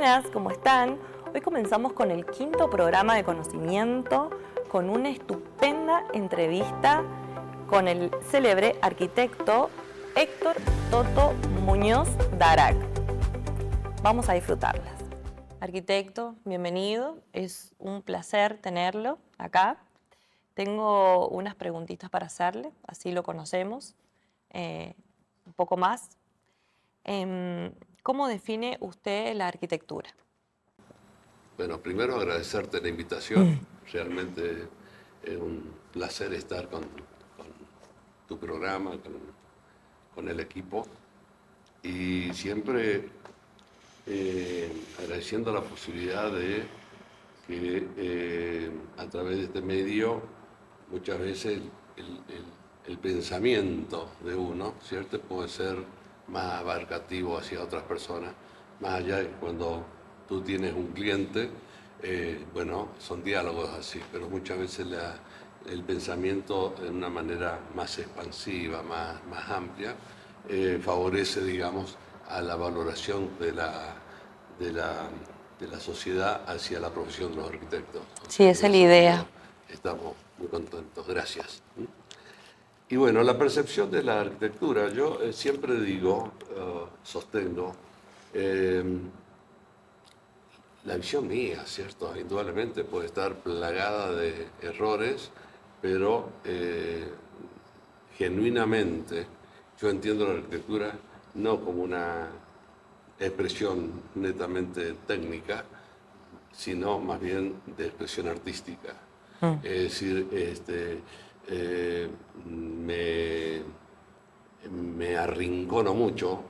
Buenas, ¿cómo están? Hoy comenzamos con el 5º programa de conocimiento, con una estupenda entrevista con el célebre arquitecto Héctor Toto Muñoz Darac. Vamos a disfrutarlas. Arquitecto, bienvenido. Es un placer tenerlo acá. Tengo unas preguntitas para hacerle, así lo conocemos un poco más. ¿Cómo define usted la arquitectura? Bueno, primero agradecerte la invitación. Realmente es un placer estar con tu programa, con el equipo. Y siempre agradeciendo la posibilidad de que a través de este medio muchas veces el pensamiento de uno, ¿cierto?, puede ser más abarcativo hacia otras personas, más allá de cuando tú tienes un cliente, bueno, son diálogos así, pero muchas veces el pensamiento de una manera más expansiva, más amplia, favorece, digamos, a la valoración de la sociedad hacia la profesión de los arquitectos. Sí, esa es la idea. Estamos muy contentos, gracias. Y bueno, la percepción de la arquitectura, yo siempre digo, sostengo, la visión mía, ¿cierto? Indudablemente puede estar plagada de errores, pero genuinamente yo entiendo la arquitectura no como una expresión netamente técnica, sino más bien de expresión artística. Es decir, me arrincono mucho,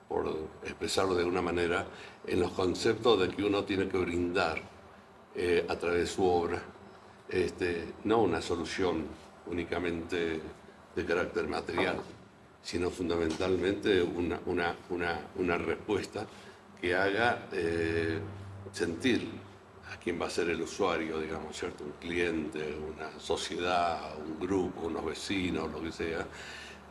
por expresarlo de alguna manera, en los conceptos de que uno tiene que brindar a través de su obra, no una solución únicamente de carácter material, sino fundamentalmente una respuesta que haga sentir a quién va a ser el usuario, digamos, ¿cierto? Un cliente, una sociedad, un grupo, unos vecinos, lo que sea,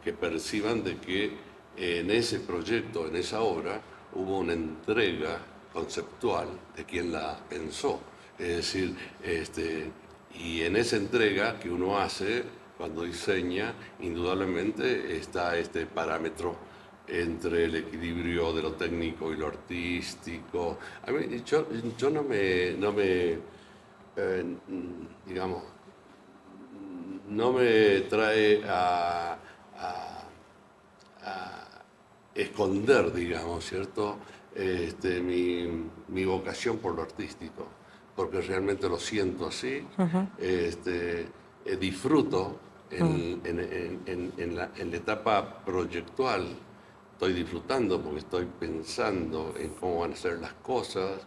que perciban de que en ese proyecto, en esa obra, hubo una entrega conceptual de quien la pensó. Es decir, y en esa entrega que uno hace cuando diseña, indudablemente está este parámetro entre el equilibrio de lo técnico y lo artístico. A mí, yo digamos, no me trae a esconder, digamos, ¿cierto?, mi vocación por lo artístico, porque realmente lo siento así. Disfruto en la etapa proyectual, estoy disfrutando porque estoy pensando en cómo van a ser las cosas,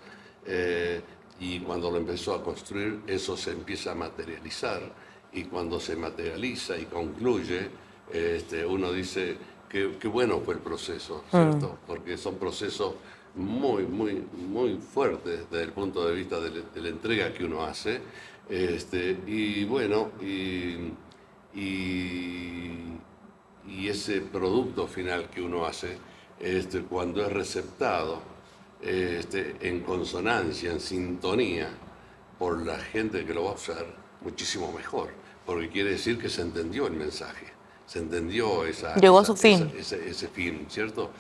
y cuando lo empezó a construir eso se empieza a materializar, y cuando se materializa y concluye, uno dice que bueno fue el proceso, ¿cierto? Porque son procesos muy fuertes desde el punto de vista de la entrega que uno hace, y bueno, y ese producto final que uno hace, cuando es receptado en consonancia, en sintonía por la gente que lo va a usar, muchísimo mejor, porque quiere decir que se entendió el mensaje, se entendió Llegó a su fin. ese fin, ¿cierto?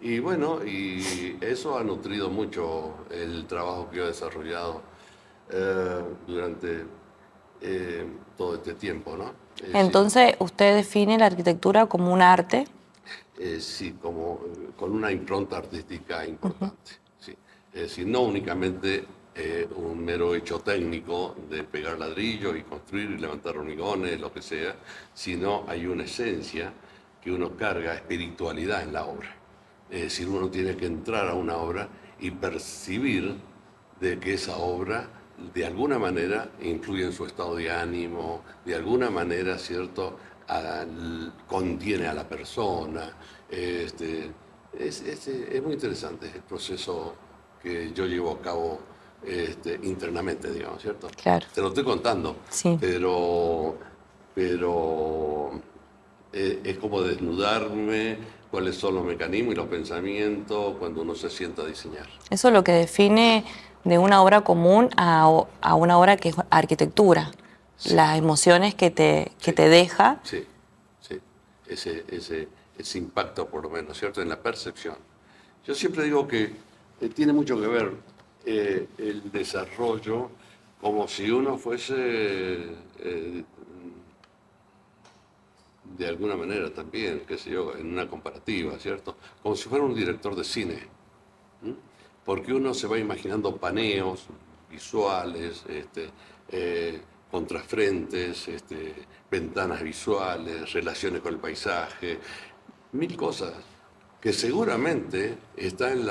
Y bueno, y eso ha nutrido mucho el trabajo que yo he desarrollado durante todo este tiempo, ¿no? Entonces, ¿usted define la arquitectura como un arte? Sí, como con una impronta artística importante. Sí. Es decir, no únicamente un mero hecho técnico de pegar ladrillos y construir y levantar hormigones, lo que sea, sino hay una esencia que uno carga, espiritualidad en la obra. Es decir, uno tiene que entrar a una obra y percibir de que esa obra de alguna manera influye en su estado de ánimo, de alguna manera, ¿cierto?, contiene a la persona. Es muy interesante el proceso que yo llevo a cabo internamente, digamos, ¿cierto? Claro. Te lo estoy contando, Sí. pero Es como desnudarme, cuáles son los mecanismos y los pensamientos cuando uno se sienta a diseñar. Eso es lo que define de una obra común a una obra que es arquitectura. Sí. Las emociones que te deja. Sí, sí. Ese impacto, por lo menos, ¿cierto? En la percepción. Yo siempre digo que tiene mucho que ver el desarrollo como si uno fuese, de alguna manera también, qué sé yo, en una comparativa, ¿cierto? Como si fuera un director de cine. Porque uno se va imaginando paneos visuales, contrafrentes, ventanas visuales, relaciones con el paisaje, mil cosas que seguramente está en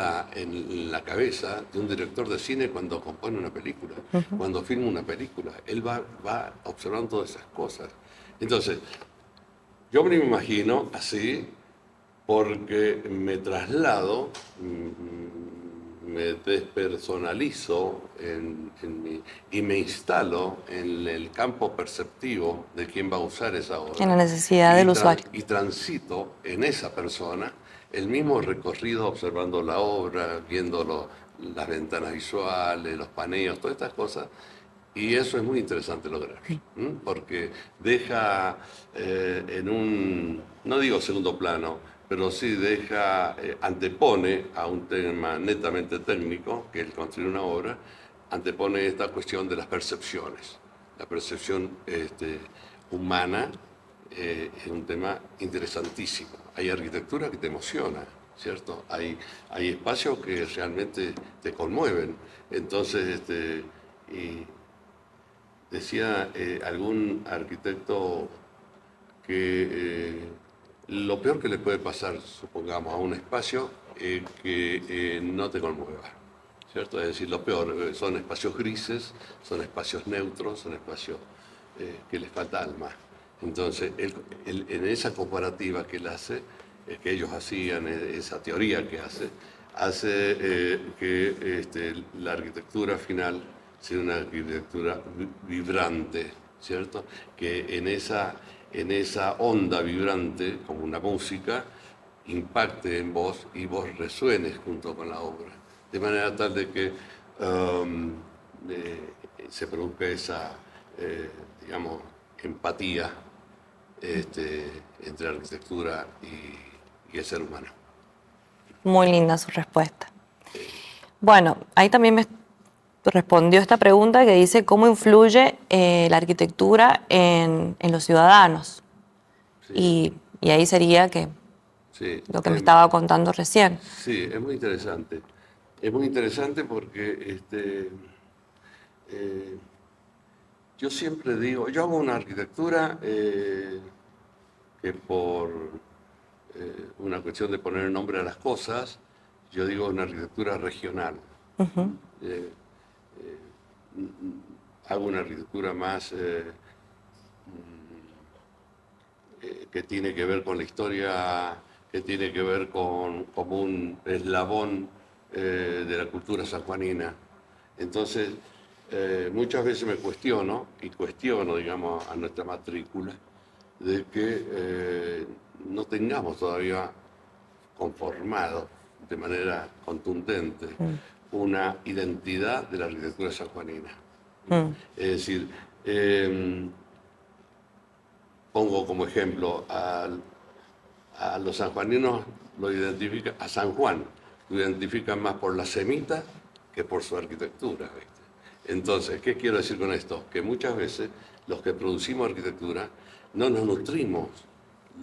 la cabeza de un director de cine cuando compone una película, cuando filma una película. Él va observando todas esas cosas. Entonces, yo me lo imagino así porque me traslado, me despersonalizo y me instalo en el campo perceptivo de quien va a usar esa obra. En la necesidad del usuario. Y transito en esa persona el mismo recorrido observando la obra, viendo las ventanas visuales, los paneos, todas estas cosas. Y eso es muy interesante lograr, porque deja en un, no digo segundo plano, pero sí antepone a un tema netamente técnico, que es el construir una obra, antepone esta cuestión de las percepciones. La percepción humana es un tema interesantísimo. Hay arquitectura que te emociona, ¿cierto? Hay espacios que realmente te conmueven. Entonces, y decía algún arquitecto que lo peor que le puede pasar, supongamos, a un espacio es que no te conmueva, ¿cierto? Es decir, lo peor, son espacios grises, son espacios neutros, son espacios que les falta alma. Entonces, en esa comparativa que él hace, que ellos hacían, esa teoría que hace que la arquitectura final sea una arquitectura vibrante, ¿cierto? Que en esa onda vibrante, como una música, impacte en vos y vos resuenes junto con la obra. De manera tal de que se produzca esa, digamos, empatía entre la arquitectura y el ser humano. Muy linda su respuesta. Bueno, ahí también me respondió esta pregunta que dice cómo influye la arquitectura en los ciudadanos. Sí. Y ahí sería que sí, lo que me estaba contando recién. Sí, es muy interesante. Es muy interesante porque yo siempre digo, yo hago una arquitectura que por una cuestión de poner nombre a las cosas, yo digo una arquitectura regional. Hago una arquitectura más que tiene que ver con la historia, que tiene que ver como un eslabón de la cultura sanjuanina. Entonces, muchas veces me cuestiono, digamos, a nuestra matrícula, de que no tengamos todavía conformado de manera contundente una identidad de la arquitectura sanjuanina. Es decir, pongo como ejemplo a los sanjuaninos, a San Juan lo identifican más por la semita que por su arquitectura, ¿viste? Entonces, ¿qué quiero decir con esto? Que muchas veces los que producimos arquitectura no nos nutrimos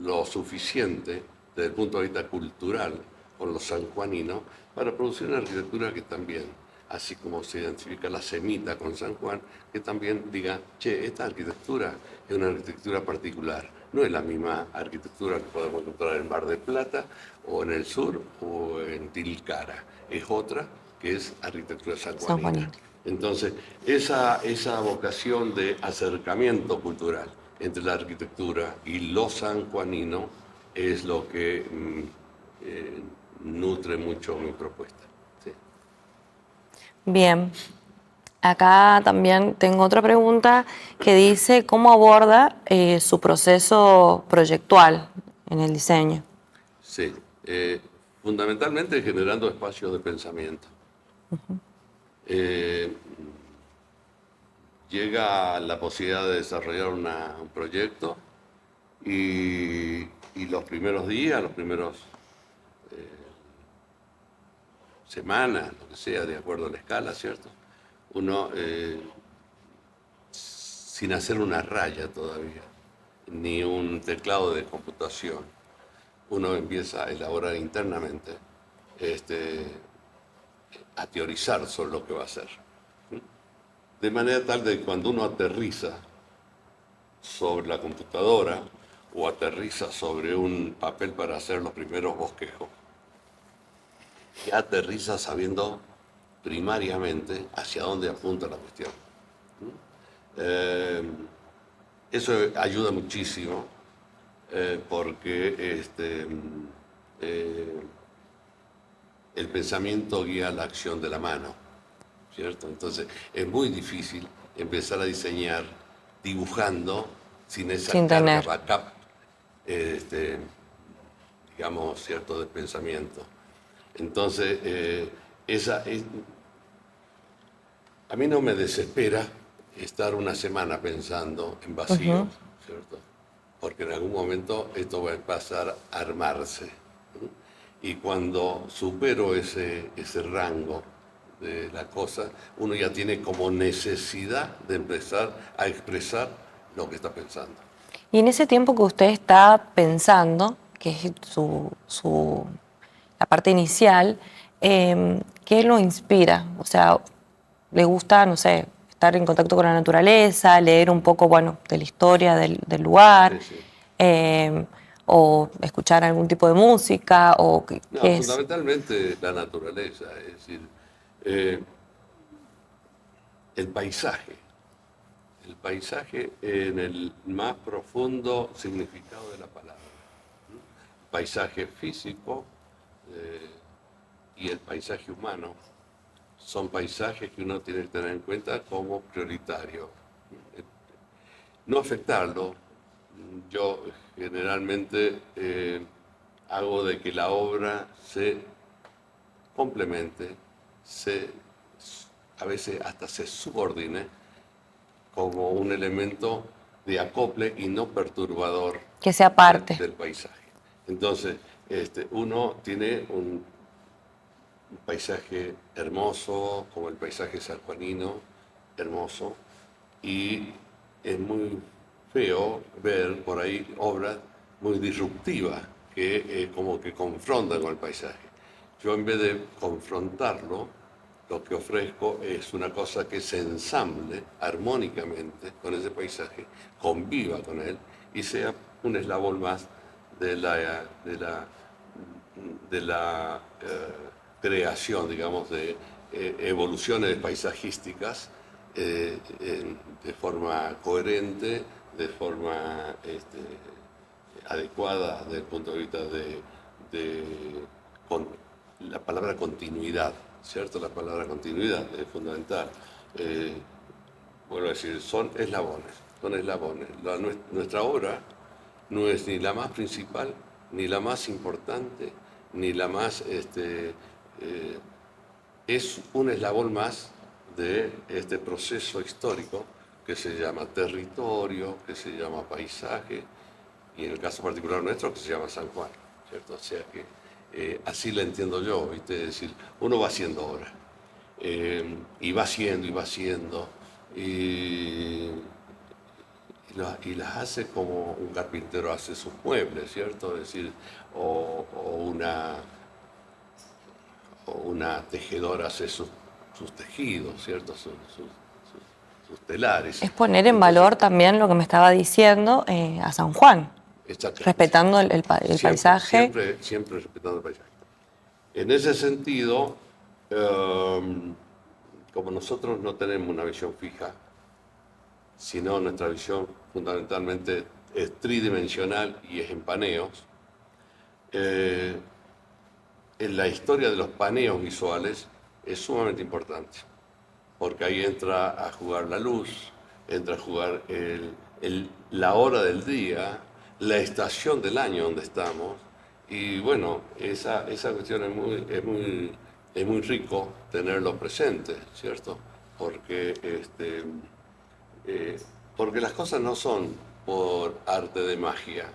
lo suficiente desde el punto de vista cultural con los sanjuaninos para producir una arquitectura que también, así como se identifica la semita con San Juan, que también diga, che, esta arquitectura es una arquitectura particular, no es la misma arquitectura que podemos encontrar en Mar del Plata o en el sur o en Tilcara, es otra que es arquitectura sanjuanina. Entonces, esa vocación de acercamiento cultural entre la arquitectura y lo sanjuanino es lo que nutre mucho mi propuesta. Sí. Bien. Acá también tengo otra pregunta que dice cómo aborda su proceso proyectual en el diseño. Sí, fundamentalmente generando espacios de pensamiento. Eh, Llega la posibilidad de desarrollar un proyecto y los primeros días, los primeros semanas, lo que sea, de acuerdo a la escala, ¿cierto? Uno, sin hacer una raya todavía, ni un teclado de computación, uno empieza a elaborar internamente, este, a teorizar sobre lo que va a hacer. De manera tal de que cuando uno aterriza sobre la computadora o aterriza sobre un papel para hacer los primeros bosquejos, ya aterriza sabiendo primariamente hacia dónde apunta la cuestión. Eh, Eso ayuda muchísimo porque eh, el pensamiento guía la acción de la mano, ¿cierto? Entonces es muy difícil empezar a diseñar dibujando sin esa Sin carga tener. backup, este, digamos, cierto, de pensamiento. Entonces, a mí no me desespera estar una semana pensando en vacío, ¿cierto? Porque en algún momento esto va a pasar a armarse. Y cuando supero ese rango de la cosa, uno ya tiene como necesidad de empezar a expresar lo que está pensando. Y en ese tiempo que usted está pensando, que es la parte inicial, ¿qué lo inspira? O sea, ¿le gusta, no sé, estar en contacto con la naturaleza, leer un poco, bueno, de la historia del lugar, Sí, sí. eh, o escuchar algún tipo de música, o No, qué es? fundamentalmente la naturaleza, es decir, eh, el paisaje. El paisaje en el más profundo significado de la palabra. Paisaje físico eh, y el paisaje humano son paisajes que uno tiene que tener en cuenta como prioritario. No afectarlo. Yo generalmente hago de que la obra se complemente, se, a veces hasta se subordine como un elemento de acople y no perturbador Que sea parte. del paisaje. Entonces, uno tiene un paisaje hermoso, como el paisaje sanjuanino, hermoso, y es muy feo ver por ahí obras muy disruptivas que como que confrontan con el paisaje. Yo en vez de confrontarlo, lo que ofrezco es una cosa que se ensamble armónicamente con ese paisaje, conviva con él y sea un eslabón más de la creación, digamos, de evoluciones paisajísticas de forma coherente, de forma adecuada desde el punto de vista de con, la palabra continuidad, ¿cierto? La palabra continuidad es fundamental. Eh, Vuelvo a decir, son eslabones, son eslabones. Nuestra obra no es ni la más principal, ni la más importante, ni la más, es un eslabón más de este proceso histórico que se llama territorio, que se llama paisaje, y en el caso particular nuestro que se llama San Juan, ¿cierto? O sea que así la entiendo yo, ¿viste? Es decir, uno va haciendo obra, y va haciendo, y va haciendo, y, y las hace como un carpintero hace sus muebles, ¿cierto? Es decir, o una tejedora hace sus tejidos, ¿cierto? Sus telares. Es poner en Entonces, valor también lo que me estaba diciendo a San Juan, exactamente. respetando el Siempre, paisaje. siempre, siempre respetando el paisaje. En ese sentido, como nosotros no tenemos una visión fija, sino nuestra visión fundamentalmente es tridimensional y es en paneos, eh, en la historia de los paneos visuales es sumamente importante. porque ahí entra a jugar la luz, entra a jugar la hora del día, la estación del año donde estamos. Y bueno, esa cuestión es muy rico tenerlo presente, ¿cierto? Porque, eh, porque las cosas no son por arte de magia,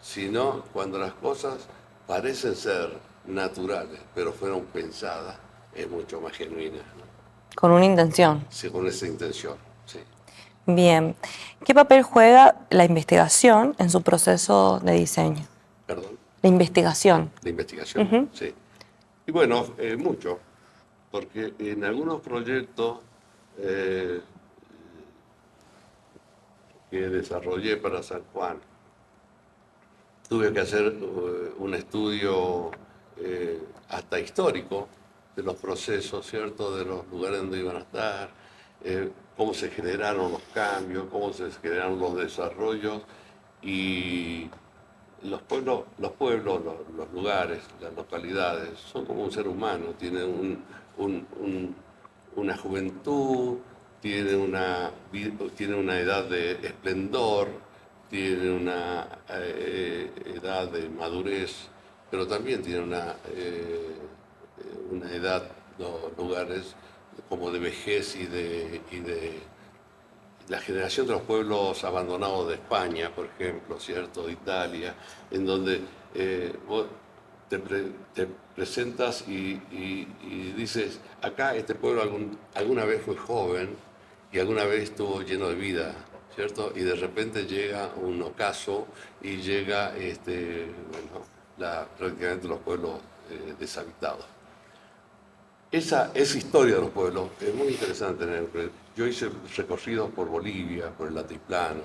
sino cuando las cosas parecen ser naturales, pero fueron pensadas, es mucho más genuina, ¿no? Con una intención. Sí, con esa intención, sí. Bien. ¿Qué papel juega la investigación en su proceso de diseño? Perdón, La investigación. de investigación, sí. Y bueno, mucho, porque en algunos proyectos eh, que desarrollé para San Juan, tuve que hacer un estudio hasta histórico de los procesos, ¿cierto? De los lugares donde iban a estar, cómo se generaron los cambios, cómo se generaron los desarrollos y los lugares, las localidades, son como un ser humano, tienen una juventud, tienen una edad de esplendor, tienen una edad de madurez, pero también tienen una edad, los lugares como de vejez y de la generación de los pueblos abandonados de España, por ejemplo, ¿cierto? De Italia, en donde vos te presentas y dices, acá este pueblo alguna vez fue joven y alguna vez estuvo lleno de vida, ¿cierto? Y de repente llega un ocaso y llega prácticamente los pueblos deshabitados. Esa historia de los pueblos es muy interesante. Yo hice recorridos por Bolivia, por el altiplano,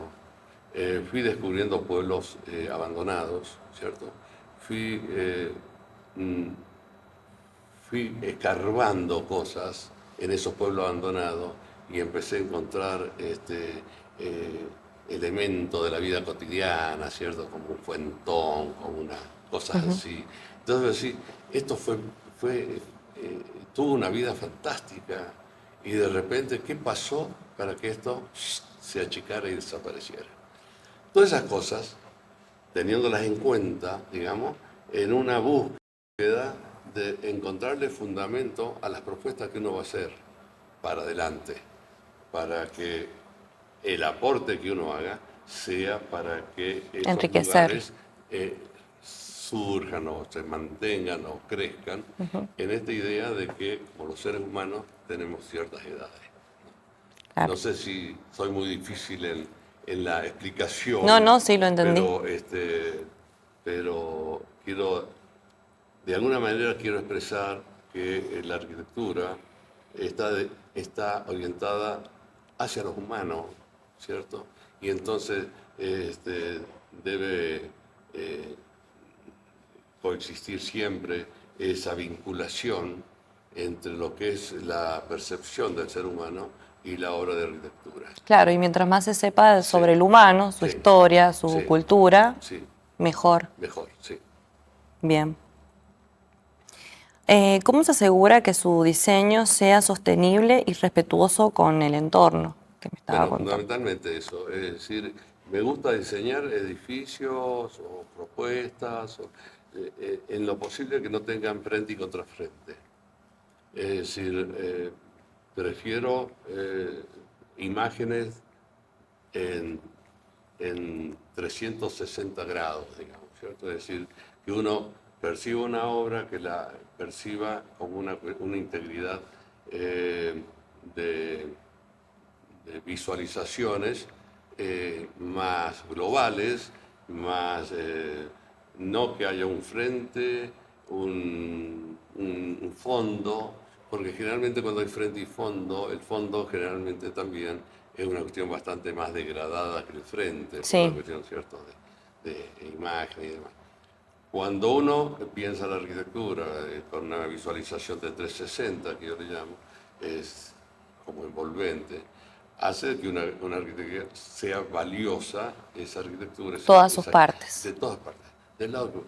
fui descubriendo pueblos abandonados, ¿cierto? Fui, mm, fui escarbando cosas en esos pueblos abandonados y empecé a encontrar elementos de la vida cotidiana, ¿cierto? Como un fuentón, como unas cosas así. Entonces, sí, esto tuvo una vida fantástica y de repente, ¿qué pasó para que esto se achicara y desapareciera? Todas esas cosas, teniéndolas en cuenta, digamos, en una búsqueda de encontrarle fundamento a las propuestas que uno va a hacer para adelante, para que el aporte que uno haga sea para que esos Enriquecer. lugares surjan o se mantengan o crezcan en esta idea de que como los seres humanos tenemos ciertas edades. Claro. No sé si soy muy difícil en la explicación. No, sí, lo entendí. Pero de alguna manera quiero expresar que la arquitectura está orientada hacia los humanos, ¿cierto? Y entonces debe coexistir siempre esa vinculación entre lo que es la percepción del ser humano y la obra de arquitectura. Claro, y mientras más se sepa sobre el humano, su historia, su cultura, mejor. Mejor, sí. Bien. ¿Cómo se asegura que su diseño sea sostenible y respetuoso con el entorno? Que me estaba contando. Fundamentalmente eso. Es decir, me gusta diseñar edificios o propuestas en lo posible que no tengan frente y contrafrente. Es decir, prefiero imágenes en 360 grados, digamos, ¿cierto? Es decir, que uno perciba una obra, que la perciba como una integridad de visualizaciones más globales, más no que haya un frente, un fondo, porque generalmente cuando hay frente y fondo, el fondo generalmente también es una cuestión bastante más degradada que el frente, Sí. por una cuestión, ¿cierto?, de imagen y demás. Cuando uno piensa en la arquitectura con una visualización de 360, que yo le llamo, es como envolvente, hace que una arquitectura sea valiosa, esa arquitectura. Todas sus partes. De todas partes. Del lado que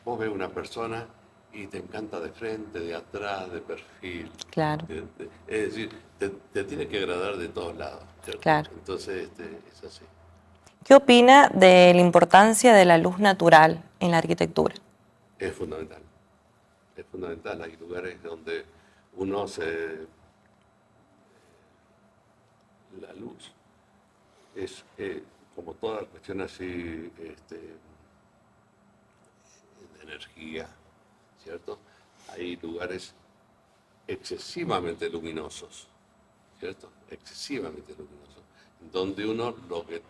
vos ves una persona y te encanta de frente, de atrás, de perfil. Claro, Es decir, te tiene que agradar de todos lados, ¿cierto? claro. Entonces, es así. ¿Qué opina de la importancia de la luz natural en la arquitectura? Es fundamental. Es fundamental. Hay lugares donde uno se... La luz es como toda cuestión así de energía, ¿cierto? Hay lugares excesivamente luminosos, ¿cierto? Excesivamente luminosos, donde uno lo que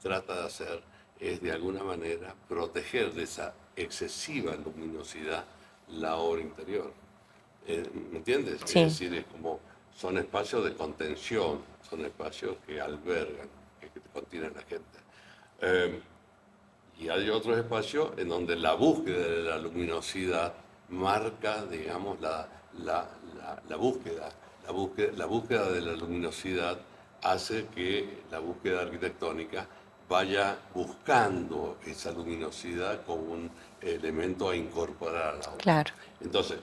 trata de hacer es de alguna manera proteger de esa excesiva luminosidad la obra interior. ¿Me entiendes? Sí. Es decir, es como son espacios de contención, son espacios que albergan, que contienen la gente. Y hay otros espacios en donde la búsqueda de la luminosidad marca, digamos, la búsqueda. La búsqueda de la luminosidad hace que la búsqueda arquitectónica vaya buscando esa luminosidad como un elemento a incorporar a la obra. Claro. Entonces,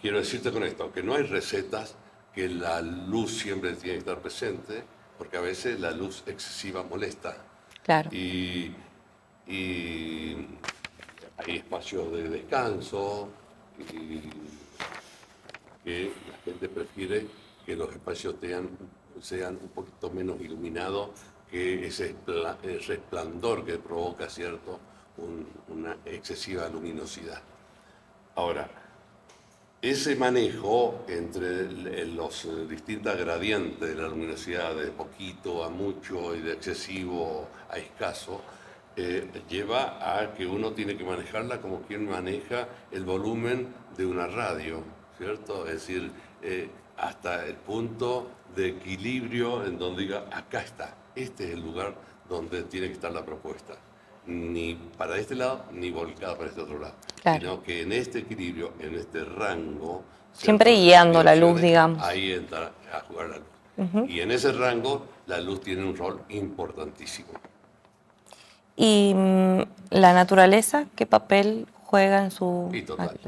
quiero decirte con esto, que no hay recetas que la luz siempre tiene que estar presente, porque a veces la luz excesiva molesta. Claro. Y hay espacios de descanso y que la gente prefiere que los espacios sean un poquito menos iluminados que ese resplandor que provoca, ¿cierto?, una excesiva luminosidad. Ahora, ese manejo entre los distintas gradientes de la luminosidad, de poquito a mucho y de excesivo a escaso, lleva a que uno tiene que manejarla como quien maneja el volumen de una radio, ¿cierto? Es decir, hasta el punto de equilibrio en donde diga, acá está, este es el lugar donde tiene que estar la propuesta. Ni para este lado, ni volcada para este otro lado. Claro. Sino que en este equilibrio, en este rango... Siempre ¿cierto?, guiando la luz, digamos. Ahí entra a jugar la luz. Y en ese rango, la luz tiene un rol importantísimo. ¿Y la naturaleza qué papel juega en su... Y total.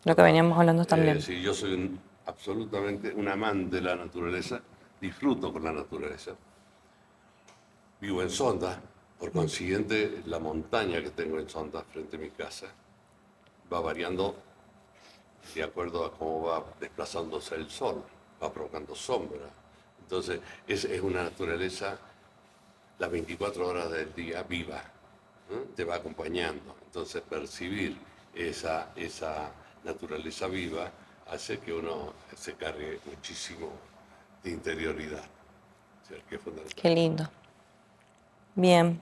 Lo que veníamos hablando también. Sí, yo soy absolutamente un amante de la naturaleza, disfruto con la naturaleza. Vivo en Sonda, por consiguiente la montaña que tengo en Sonda frente a mi casa va variando de acuerdo a cómo va desplazándose el sol, va provocando sombra. Entonces es una naturaleza las 24 horas del día viva, ¿no? Te va acompañando. Entonces percibir esa naturaleza viva hace que uno se cargue muchísimo de interioridad. O sea, que es fundamental. Qué lindo. Bien.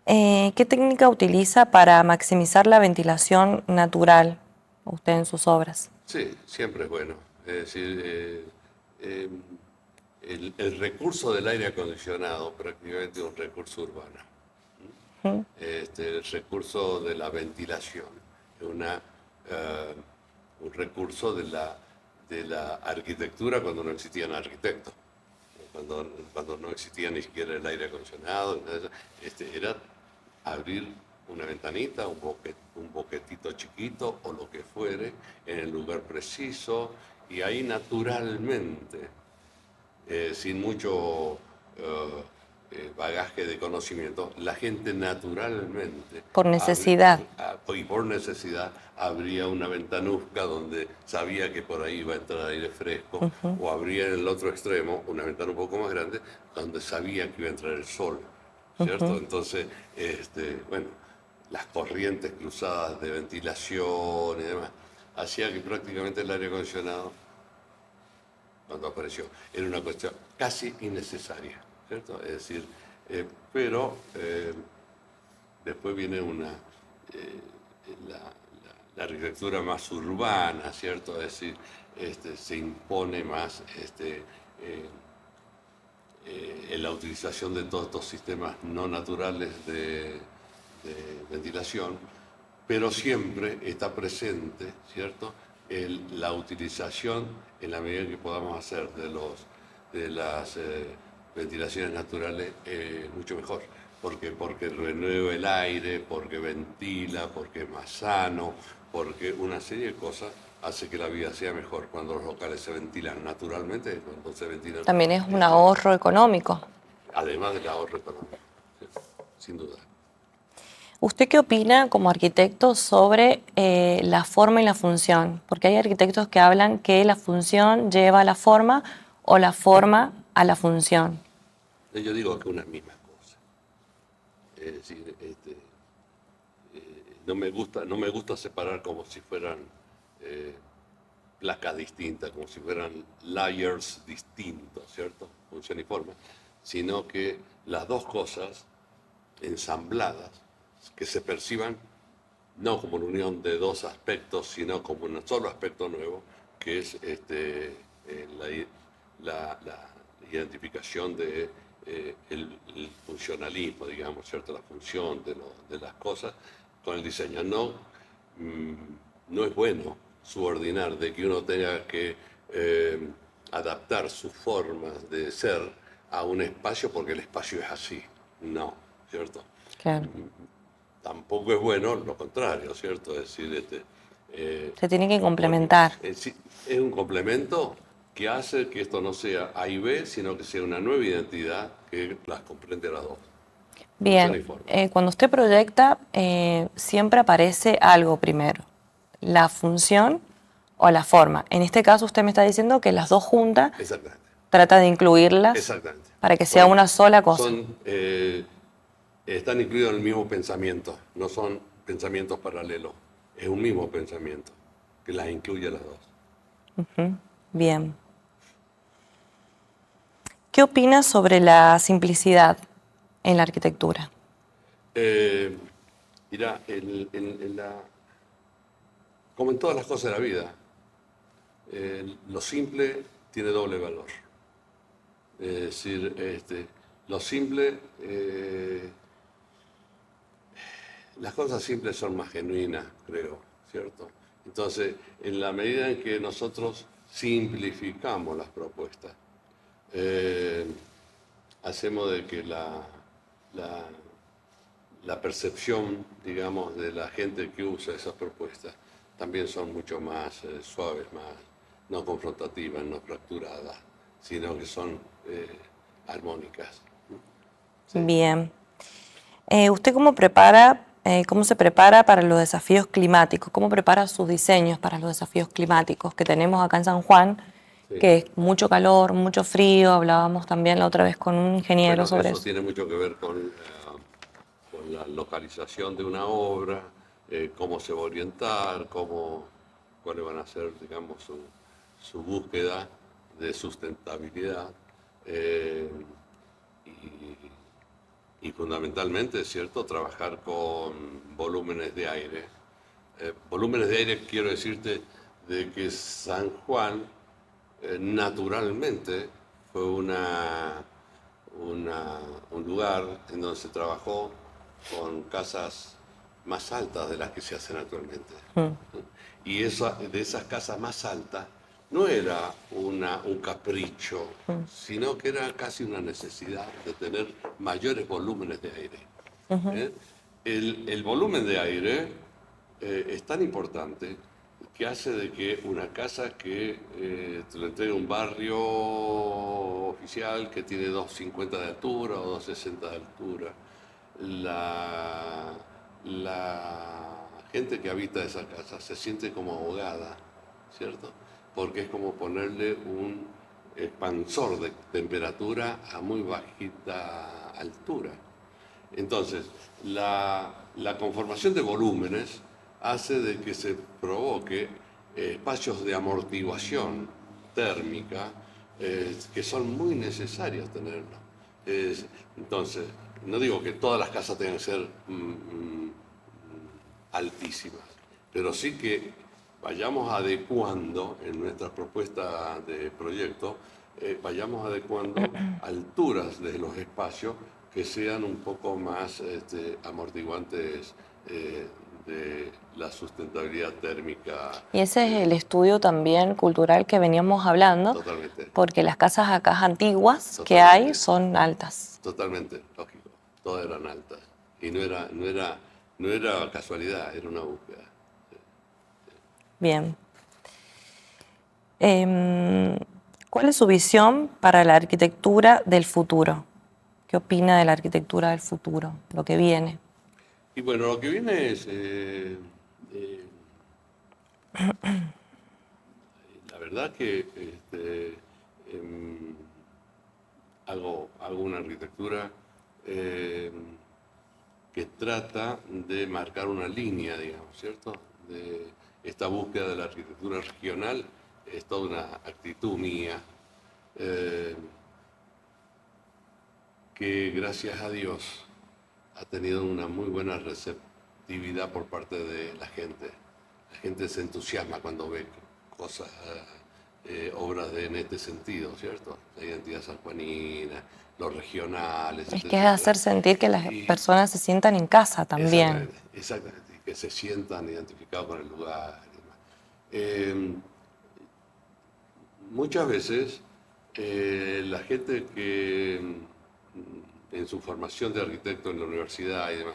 ¿Qué técnica utiliza para maximizar la ventilación natural usted en sus obras? Sí, siempre es bueno. Es decir, el recurso del aire acondicionado prácticamente es un recurso urbano. El recurso de la ventilación es un recurso de la arquitectura cuando no existían arquitectos, cuando no existía ni siquiera el aire acondicionado. Era abrir una ventanita, un boquetito chiquito o lo que fuere, en el lugar preciso, y ahí naturalmente, sin mucho bagaje de conocimiento, la gente naturalmente... Por necesidad. Y por necesidad abría una ventanusca donde sabía que por ahí iba a entrar aire fresco, o abría en el otro extremo una ventana un poco más grande donde sabía que iba a entrar el sol, ¿cierto? Entonces, bueno, las corrientes cruzadas de ventilación y demás, hacía que prácticamente el aire acondicionado, cuando apareció, era una cuestión casi innecesaria, ¿cierto? Es decir, pero después viene la arquitectura más urbana, ¿cierto? Es decir, se impone más en la utilización de todos estos sistemas no naturales de ventilación, pero siempre está presente, ¿cierto?, la utilización, en la medida que podamos hacer de las ventilaciones naturales, mucho mejor. Porque renueva el aire, porque ventila, porque es más sano, porque una serie de cosas hace que la vida sea mejor cuando los locales se ventilan naturalmente, cuando se ventilan. También es un ahorro económico. Además del ahorro económico, sí, sin duda. ¿Usted qué opina como arquitecto sobre la forma y la función? Porque hay arquitectos que hablan que la función lleva a la forma o la forma a la función. Yo digo que una misma cosa. Es decir, no me gusta separar como si fueran placas distintas, como si fueran layers distintos, ¿cierto? Función y forma, sino que las dos cosas ensambladas, que se perciban no como una unión de dos aspectos, sino como un solo aspecto nuevo, que es la identificación de el funcionalismo, digamos, ¿cierto? La función de las cosas con el diseño. No es bueno subordinar de que uno tenga que adaptar sus formas de ser a un espacio porque el espacio es así. No, ¿cierto? Claro. Tampoco es bueno lo contrario, ¿cierto? Es decir, Se tiene que complementar. Es un complemento que hace que esto no sea A y B, sino que sea una nueva identidad que las comprende a las dos. Bien, cuando usted proyecta, siempre aparece algo primero, la función o la forma. En este caso usted me está diciendo que las dos juntas trata de incluirlas para que sea una sola cosa. Están incluidos en el mismo pensamiento, no son pensamientos paralelos, es un mismo pensamiento que las incluye a las dos. Bien. ¿Qué opinas sobre la simplicidad en la arquitectura? Mira, como en todas las cosas de la vida, lo simple tiene doble valor. Es decir, lo simple, las cosas simples son más genuinas, creo, ¿cierto? Entonces, en la medida en que nosotros simplificamos las propuestas, hacemos de que la percepción, digamos, de la gente que usa esas propuestas también son mucho más suaves, más no confrontativas, no fracturadas, sino que son armónicas. ¿Sí? Bien. ¿Usted cómo se prepara para los desafíos climáticos? ¿Cómo prepara sus diseños para los desafíos climáticos que tenemos acá en San Juan? Sí. Que es mucho calor, mucho frío. Hablábamos también la otra vez con un ingeniero sobre eso. Eso tiene mucho que ver con la localización de una obra, cómo se va a orientar, cuáles van a ser, digamos, su búsqueda de sustentabilidad. Y fundamentalmente, es cierto, trabajar con volúmenes de aire. Volúmenes de aire, quiero decirte, de que San Juan naturalmente fue un lugar en donde se trabajó con casas más altas de las que se hacen actualmente. Y de esas casas más altas no era un capricho, sino que era casi una necesidad de tener mayores volúmenes de aire. El volumen de aire es tan importante que hace de que una casa que te lo entregue un barrio oficial que tiene 2,50 de altura o 2,60 de altura, la gente que habita esa casa se siente como ahogada, ¿cierto? Porque es como ponerle un expansor de temperatura a muy bajita altura. Entonces, la conformación de volúmenes hace de que se provoque espacios de amortiguación térmica que son muy necesarios tenerlos. Entonces, no digo que todas las casas tengan que ser altísimas, pero sí que vayamos adecuando en nuestras propuestas de proyecto, vayamos adecuando alturas de los espacios que sean un poco más amortiguantes de la sustentabilidad térmica. Y ese es el estudio también cultural que veníamos hablando. Totalmente. Porque las casas acá antiguas que hay son altas. Totalmente, lógico. Todas eran altas. Y no era casualidad, era una búsqueda. Bien. ¿Cuál es su visión para la arquitectura del futuro? ¿Qué opina de la arquitectura del futuro, lo que viene? Y bueno, lo que viene es, la verdad que em, hago una arquitectura eh, que trata de marcar una línea, digamos, ¿cierto? De esta búsqueda de la arquitectura regional es toda una actitud mía eh, que gracias a Dios ha tenido una muy buena receptividad por parte de la gente. La gente se entusiasma cuando ve cosas, obras en este sentido, ¿cierto? La identidad sanjuanina, los regionales, Es que es etcétera. hacer sentir que las Y personas se sientan en casa también. exactamente, exactamente, y que se sientan identificados con el lugar y demás. Eh, Muchas veces la gente que en su formación de arquitecto en la universidad y demás,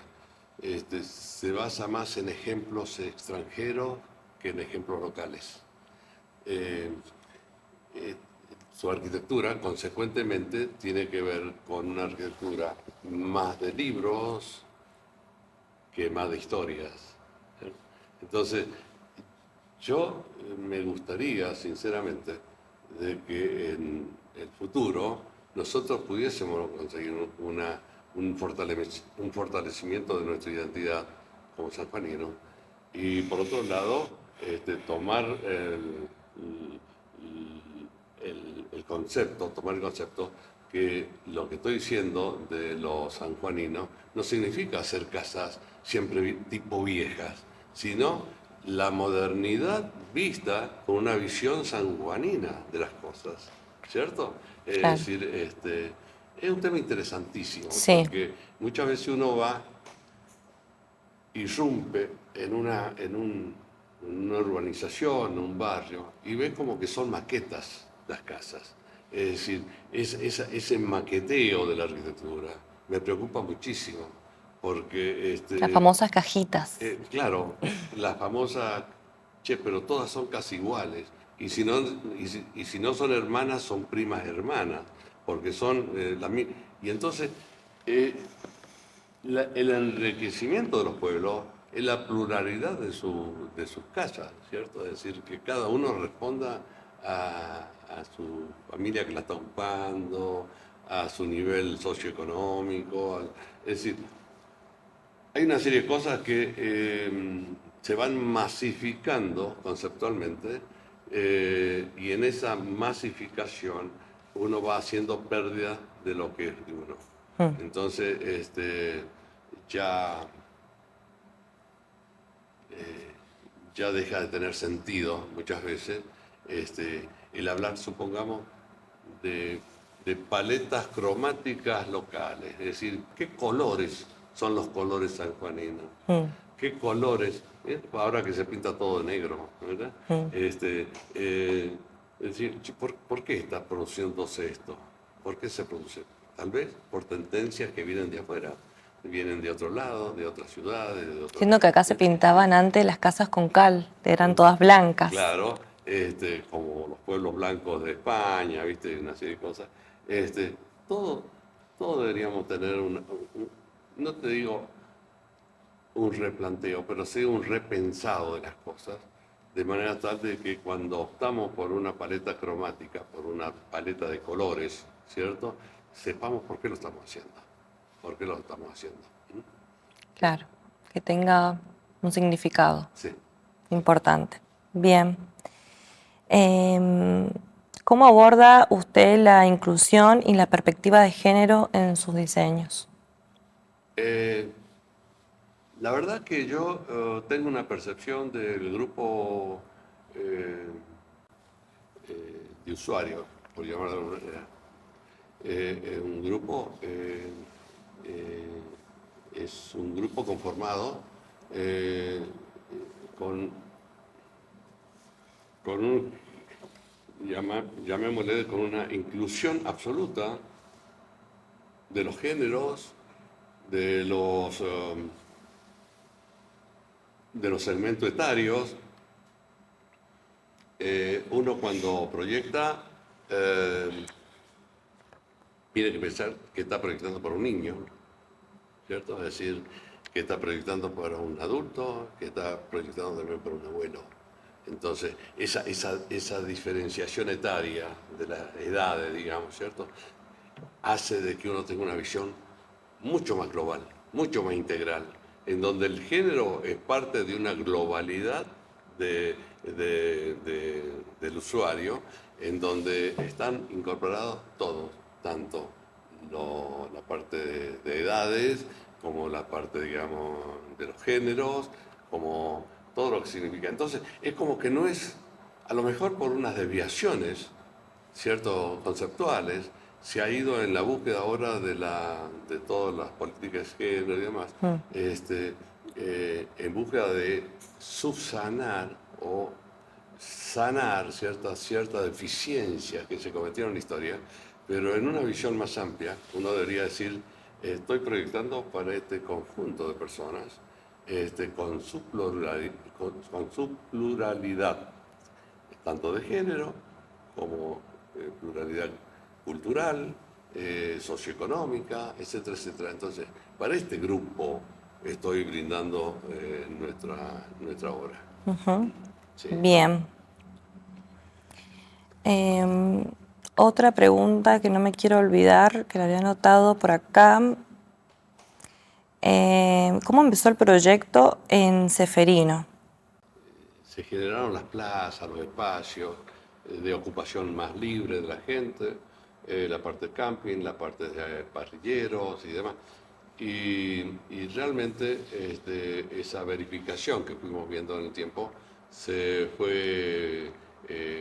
se basa más en ejemplos extranjeros que en ejemplos locales. Eh, eh, Su arquitectura, consecuentemente, tiene que ver con una arquitectura más de libros que más de historias. ¿Eh? Entonces, yo me gustaría, sinceramente, de que en el futuro nosotros pudiésemos conseguir un fortalecimiento de nuestra identidad como sanjuaninos y por otro lado tomar tomar el concepto que lo que estoy diciendo de los sanjuaninos no significa hacer casas siempre tipo viejas, sino la modernidad vista con una visión sanjuanina de las cosas, ¿cierto? Es Claro. decir, es un tema interesantísimo, Sí, porque muchas veces uno va, irrumpe en una urbanización, un barrio, y ve como que son maquetas las casas. Es decir, ese maqueteo de la arquitectura me preocupa muchísimo, porque las famosas cajitas. claro, la famosa, che, pero todas son casi iguales. Y si no son hermanas, son primas hermanas, porque son y entonces, eh, el enriquecimiento de los pueblos es la pluralidad de sus casas, ¿cierto? Es decir, que cada uno responda a su familia que la está ocupando, a su nivel socioeconómico. Es decir, hay una serie de cosas que se van masificando conceptualmente y en esa masificación uno va haciendo pérdida de lo que es de uno. Entonces, ya, ya deja de tener sentido muchas veces el hablar, supongamos, de, de paletas cromáticas locales, es decir, qué colores son los colores sanjuaninos, qué colores, ahora que se pinta todo de negro, ¿verdad? Es decir, ¿por qué está produciéndose esto? ¿Por qué se produce? Tal vez por tendencias que vienen de afuera, vienen de otro lado, de otras ciudades, de otros... Siendo que acá se pintaban antes las casas con cal, eran todas blancas. Claro, como los pueblos blancos de España, ¿viste? Una serie de cosas. Este, todo, todo deberíamos tener no te digo un replanteo, pero sí un repensado de las cosas, de manera tal de que cuando optamos por una paleta cromática, por una paleta de colores, ¿cierto? Sepamos por qué lo estamos haciendo, por qué lo estamos haciendo. Claro, que tenga un significado Sí. importante. Bien. Em, ¿Cómo aborda usted la inclusión y la perspectiva de género en sus diseños? Eh, La verdad que yo tengo una percepción del grupo eh, de usuarios, por llamarlo de alguna manera. Un grupo eh, es un grupo conformado eh, con, con un, llamémosle, con una inclusión absoluta de los géneros, de los, de los segmentos etarios, uno cuando proyecta, tiene que pensar que está proyectando para un niño, ¿cierto? Es decir, que está proyectando para un adulto, que está proyectando también para un abuelo. Entonces, esa diferenciación etaria de las edades, digamos, ¿cierto? Hace de que uno tenga una visión mucho más global, mucho más integral, en donde el género es parte de una globalidad del usuario, en donde están incorporados todos, tanto la parte de edades, como la parte, digamos, de los géneros, como todo lo que significa. Entonces, es como que no es, a lo mejor por unas desviaciones, ciertos conceptuales, se ha ido en la búsqueda ahora de todas las políticas de género y demás, en búsqueda de subsanar o sanar ciertas deficiencias que se cometieron en la historia, pero en una visión más amplia, uno debería decir, estoy proyectando para este conjunto de personas, con su pluralidad, tanto de género como pluralidad cultural, socioeconómica, etcétera, etcétera. Entonces, para este grupo estoy brindando nuestra obra. Sí. Bien. Otra pregunta que no me quiero olvidar, que la había anotado por acá. ¿Cómo empezó el proyecto en Ceferino? Se generaron las plazas, los espacios de ocupación más libre de la gente, la parte de camping, la parte de parrilleros y demás. Y realmente esa verificación que fuimos viendo en el tiempo se fue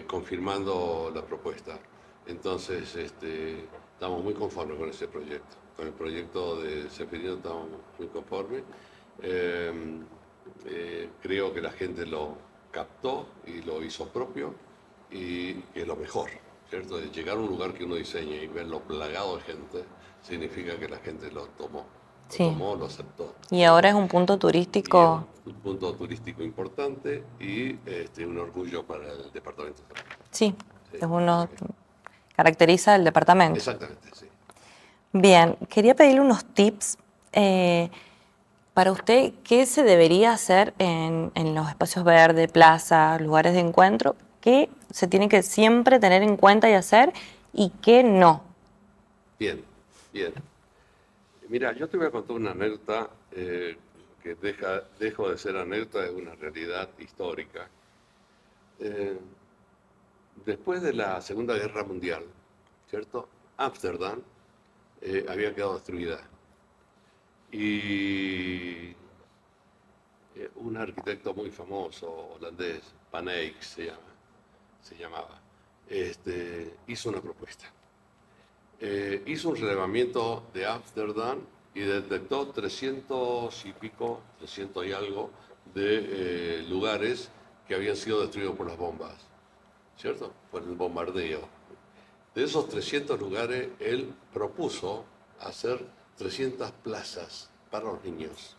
confirmando la propuesta. Entonces estamos muy conformes con ese proyecto. Con el proyecto de Ceferino estamos muy conformes. Creo que la gente lo captó y lo hizo propio y que es lo mejor, ¿cierto? De llegar a un lugar que uno diseña y verlo plagado de gente, significa que la gente lo tomó. Sí. Lo tomó, lo aceptó. Y ahora es un punto Y es turístico. un punto turístico importante y un orgullo para el departamento. Sí, Sí, es uno sí. caracteriza el departamento. Exactamente, sí. Bien, quería pedirle unos tips para usted. ¿Qué se debería hacer en los espacios verdes, plazas, lugares de encuentro? ¿Qué se tiene que siempre tener en cuenta y hacer y qué no? Bien, bien. Mira, yo te voy a contar una anécdota que dejo de ser anécdota, de una realidad histórica. Eh, Después de la Segunda Guerra Mundial, ¿cierto? Ámsterdam había quedado destruida. Y un arquitecto muy famoso, holandés, Van Eyck se llamaba, hizo una propuesta. Hizo un relevamiento de Ámsterdam y detectó 300 y pico, 300 y algo de lugares que habían sido destruidos por las bombas, ¿cierto? Por el bombardeo. De esos 300 lugares, él propuso hacer 300 plazas para los niños.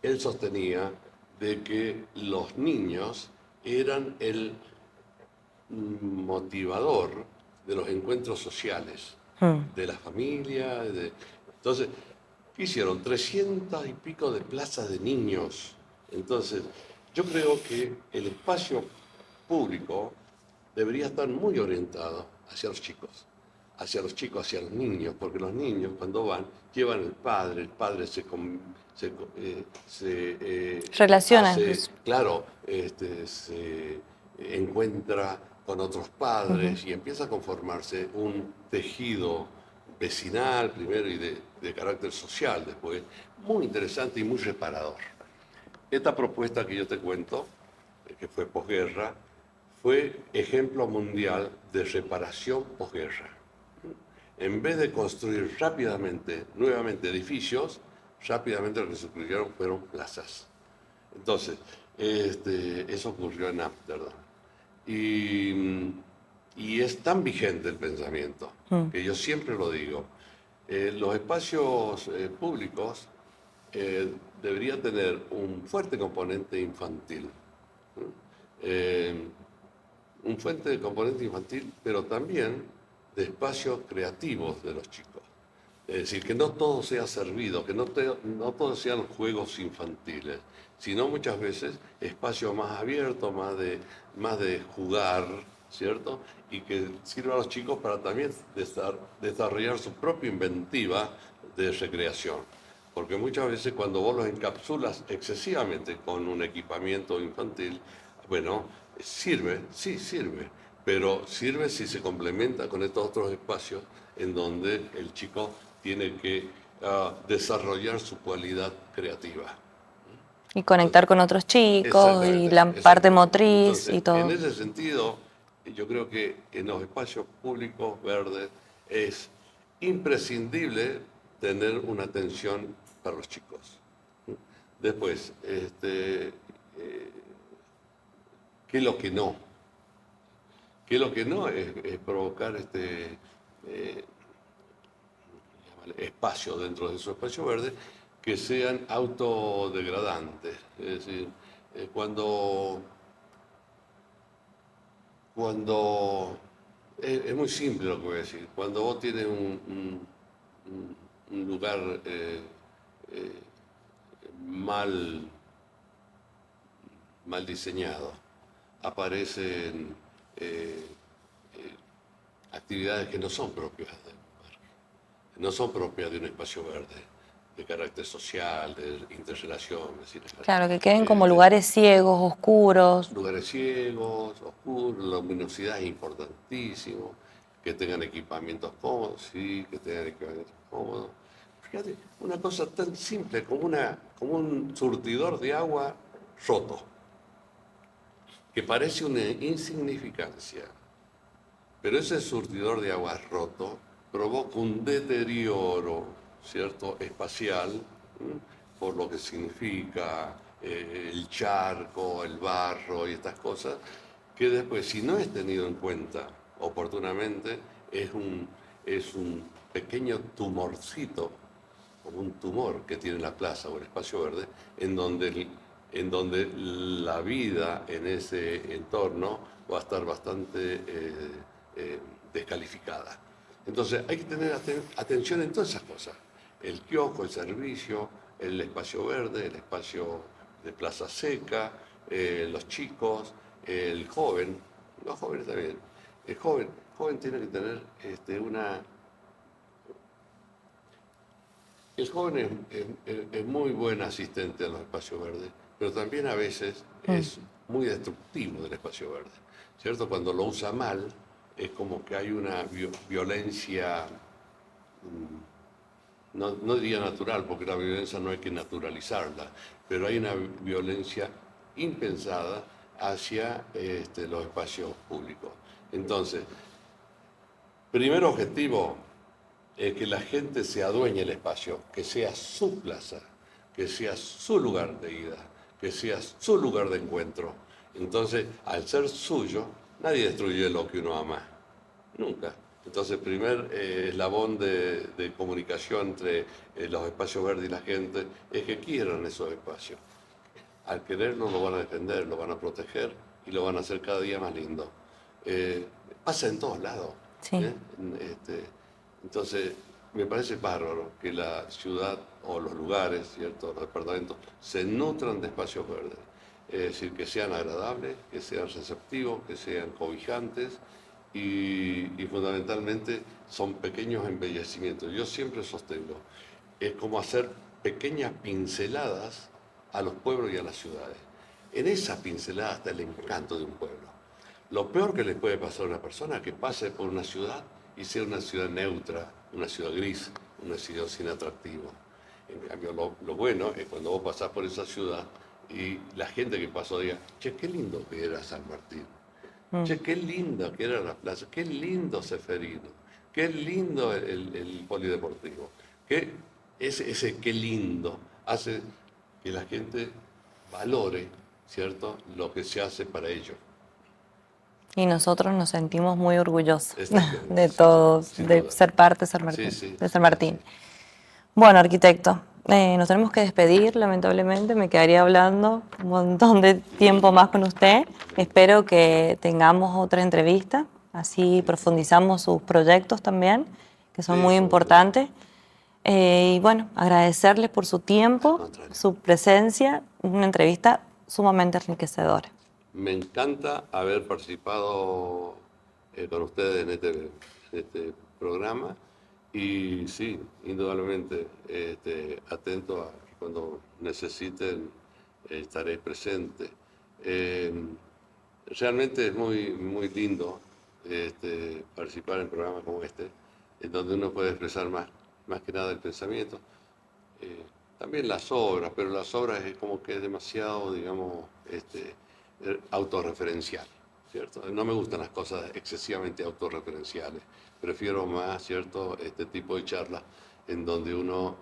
Él sostenía de que los niños eran el motivador de los encuentros sociales, de la familia. Entonces, ¿qué hicieron? 300 y pico de plazas de niños. Entonces, yo creo que el espacio público debería estar muy orientado hacia los chicos, hacia los niños, porque los niños cuando van llevan el padre Relaciones. claro, se encuentra con otros padres y empieza a conformarse un tejido vecinal primero y de carácter social después, muy interesante y muy reparador. Esta propuesta que yo te cuento, que fue posguerra, fue ejemplo mundial de reparación posguerra. En vez de construir rápidamente, nuevamente edificios, rápidamente lo que se construyeron fueron plazas. Entonces, eso ocurrió en Ámsterdam. Y es tan vigente el pensamiento, que yo siempre lo digo. Los espacios públicos deberían tener un fuerte componente infantil. un fuente de componente infantil, pero también de espacios creativos de los chicos. Es decir, que no todo sea servido, que no todos sean juegos infantiles, sino muchas veces espacios más abiertos, más de jugar, ¿cierto? Y que sirva a los chicos para también desarrollar su propia inventiva de recreación. Porque muchas veces cuando vos los encapsulas excesivamente con un equipamiento infantil, bueno, sirve, sí sirve, pero sirve si se complementa con estos otros espacios en donde el chico tiene que desarrollar su cualidad creativa. Y conectar con otros chicos y la parte Exactamente. motriz y Entonces, todo. en ese sentido, yo creo que en los espacios públicos verdes es imprescindible tener una atención para los chicos. Después, ¿qué es lo que no? ¿Qué es lo que no? Es provocar espacios dentro de esos espacios verdes que sean autodegradantes. Es decir, cuando es muy simple lo que voy a decir. Cuando vos tienes un lugar mal diseñado, aparecen actividades que no son propias del parque, no son propias de un espacio verde, de carácter social, de interrelación. Es decir, Claro, que queden como lugares ciegos, oscuros. Lugares ciegos, oscuros, la luminosidad es importantísimo, que tengan equipamientos cómodos, sí, que tengan equipamientos cómodos. Fíjate, una cosa tan simple como un surtidor de agua roto, que parece una insignificancia, pero ese surtidor de agua roto provoca un deterioro, ¿cierto?, espacial, por lo que significa el charco, el barro y estas cosas, que después, si no es tenido en cuenta oportunamente, es un pequeño tumorcito, como un tumor que tiene la plaza o el espacio verde, en donde la vida en ese entorno va a estar bastante descalificada. Entonces hay que tener atención en todas esas cosas. El kiosco, el servicio, el espacio verde, el espacio de plaza seca, los chicos, el joven, los jóvenes también. El joven tiene que tener El joven es muy buen asistente a los espacios verdes, pero también a veces es muy destructivo del espacio verde, ¿cierto? Cuando lo usa mal, es como que hay una violencia, no diría natural, porque la violencia no hay que naturalizarla, pero hay una violencia impensada hacia los espacios públicos. Entonces, primer objetivo es que la gente se adueñe el espacio, que sea su plaza, que sea su lugar de ida, que sea su lugar de encuentro. Entonces, al ser suyo, nadie destruye lo que uno ama, nunca. Entonces, primer eslabón de comunicación entre los espacios verdes y la gente es que quieran esos espacios. Al quererlo lo van a defender, lo van a proteger y lo van a hacer cada día más lindo. Pasa en todos lados. Sí. Entonces, me parece bárbaro que la ciudad o los lugares, ¿cierto?, los departamentos, se nutran de espacios verdes. Es decir, que sean agradables, que sean receptivos, que sean cobijantes y fundamentalmente son pequeños embellecimientos. Yo siempre sostengo, es como hacer pequeñas pinceladas a los pueblos y a las ciudades. En esas pinceladas está el encanto de un pueblo. Lo peor que le puede pasar a una persona es que pase por una ciudad y sea una ciudad neutra, una ciudad gris, una ciudad sin atractivo. En cambio, lo bueno es cuando vos pasás por esa ciudad y la gente que pasó diga, che, qué lindo que era San Martín, che, qué lindo que era la plaza, qué lindo Ceferino, qué lindo el polideportivo. Ese qué lindo hace que la gente valore, ¿cierto?, lo que se hace para ellos. Y nosotros nos sentimos muy orgullosos Exactamente, de sí, todos, sin de duda. ser parte de San Martín. Sí, sí, De San Martín. sí. Bueno, arquitecto, nos tenemos que despedir, lamentablemente. Me quedaría hablando un montón de tiempo más con usted. Espero que tengamos otra entrevista, así profundizamos sus proyectos también, que son muy importantes. Y bueno, agradecerles por su tiempo, su presencia, una entrevista sumamente enriquecedora. Me encanta haber participado con ustedes en este programa y sí, indudablemente atento a que cuando necesiten estaré presente. Realmente es muy lindo participar en programas como este, en donde uno puede expresar más que nada el pensamiento. También las obras, pero las obras es como que es demasiado, digamos, autorreferencial, ¿cierto? No me gustan las cosas excesivamente autorreferenciales. Prefiero más, ¿cierto?, este tipo de charlas en donde uno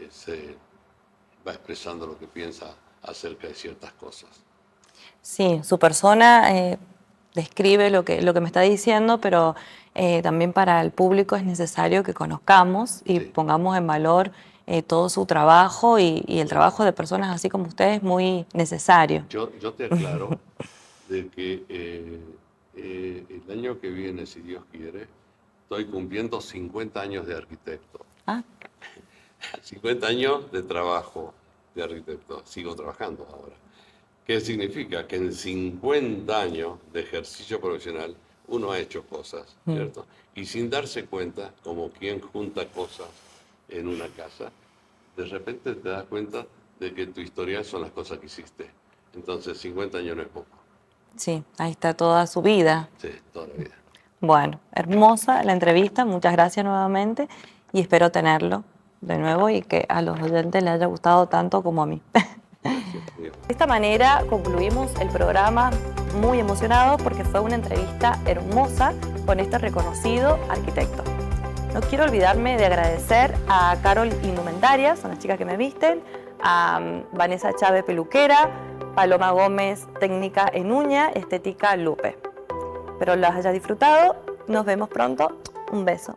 se va expresando lo que piensa acerca de ciertas cosas. Sí, su persona describe lo que me está diciendo, pero también para el público es necesario que conozcamos y pongamos en valor todo su trabajo y el trabajo de personas así como usted es muy necesario. Yo te aclaro de que el año que viene, si Dios quiere, estoy cumpliendo 50 años de arquitecto. Ah. 50 años de trabajo de arquitecto. Sigo trabajando ahora. ¿Qué significa? Que en 50 años de ejercicio profesional uno ha hecho cosas, ¿cierto? Y sin darse cuenta, como quien junta cosas en una casa, de repente te das cuenta de que tu historial son las cosas que hiciste. Entonces 50 años no es poco. Sí, ahí está toda su vida. Sí, toda la vida. Bueno, hermosa la entrevista, muchas gracias nuevamente y espero tenerlo de nuevo y que a los oyentes les haya gustado tanto como a mí. De esta manera concluimos el programa muy emocionados porque fue una entrevista hermosa con este reconocido arquitecto. No quiero olvidarme de agradecer a Carol Indumentaria, son las chicas que me visten, a Vanessa Chávez, peluquera, Paloma Gómez, técnica en uña, estética Lupe. Espero las haya disfrutado, nos vemos pronto, un beso.